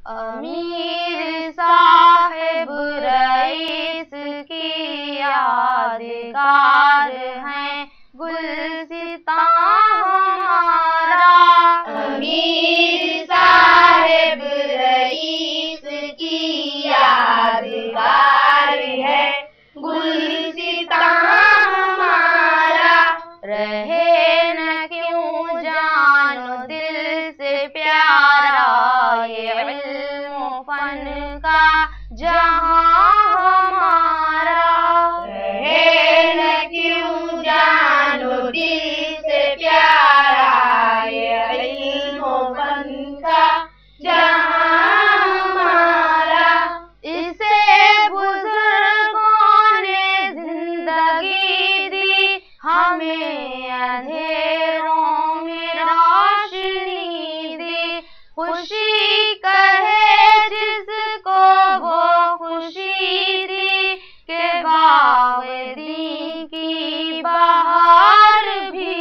अमीर साहिब रईस की यादगार है गुलसितां हमारा। अमीर साहिब रईस की यादगार है गुलसितां हमारा। रहे न क्यों जानो दिल से प्यारा ये इल्म फन का जहां हमारा। रहे न क्यों जानो दिल से प्यारा ये इल्म फन का जहां हमारा। इसे बुजुर्गों ने जिंदगी दी हमें अंधेरों में रोशनी दी। खुशी कहे जिसको वो खुशी थी के बावदी की बहार भी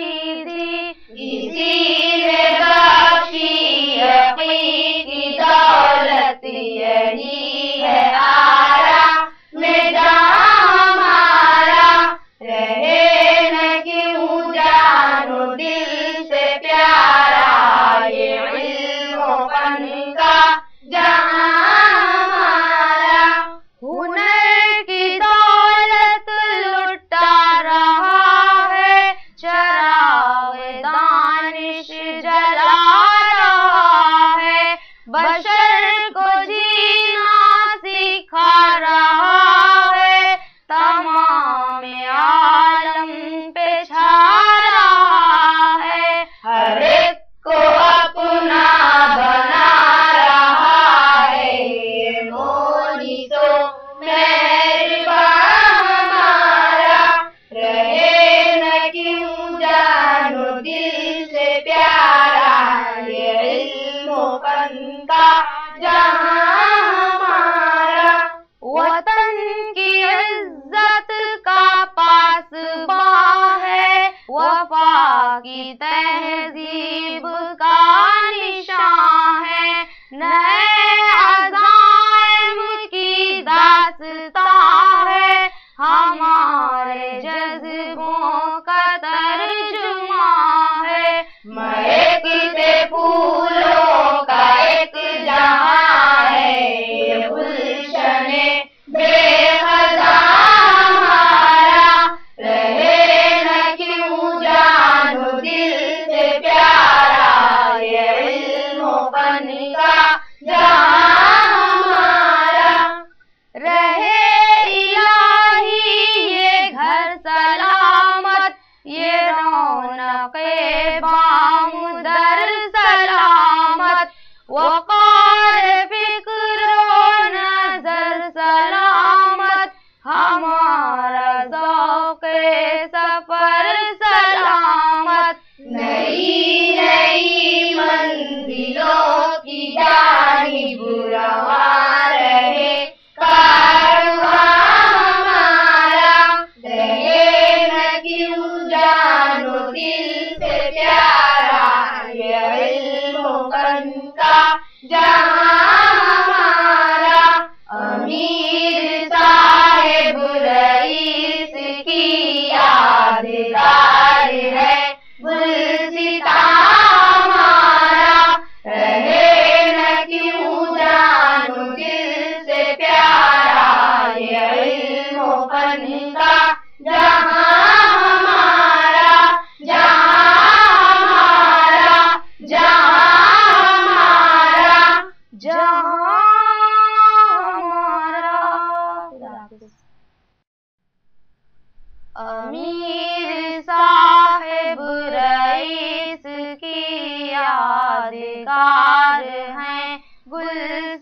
थी। इसीलिए बख्शी हकीकी दौलत यही है आरा में जहां हमारा। रहे न क्यों जानो दिल से प्यारा ये इल्म फन का जहां हमारा। हुनर की दौलत लुटा रहा है चराग दानिश जला रहा है। बशर को जीना सिखा रहा है तमाम आलम पे छा रहा है। हर एक को अपना बना रहा है ये मोनिसो मेहरबान हमारा। रहे न क्यों जानो दिल से प्यारा ये इल्म फन का जहां हमारा। वतन की इज्जत का पासबा है वफा की तहजीब का निशान है। नए अज़ाइम की दास्तां है हमारे जज्बों का तर्जुमा है। महकते फूलों का एक जहां है ये गुलशने बेखज़ा हमारा। रहे न क्यों जानो दिल से प्यारा ये इल्म फन का जहां हमारा। रहे इलाही ये घर सलामत ये रौनक़े बामुदर सलामत। वक़ार फ़िक्रो नज़र सलामत हमारा ज़ौक़े सफ़र सलामत। नई नई मंजिलों की जानिब रवां रहे कारवां हमारा। रहे न क्यों जानो दिल से प्यारा ये इल्म फन का जहां हमारा। अमीर साहिब रईस की यादगार है गुलसितां हमारा। रहे न क्यों जानो दिल से प्यारा ये इल्म फन का जहां हमारा। जहां हमारा जहां हमारा जहां हमारा। अमीर साहिब रईस की यादगार है गुल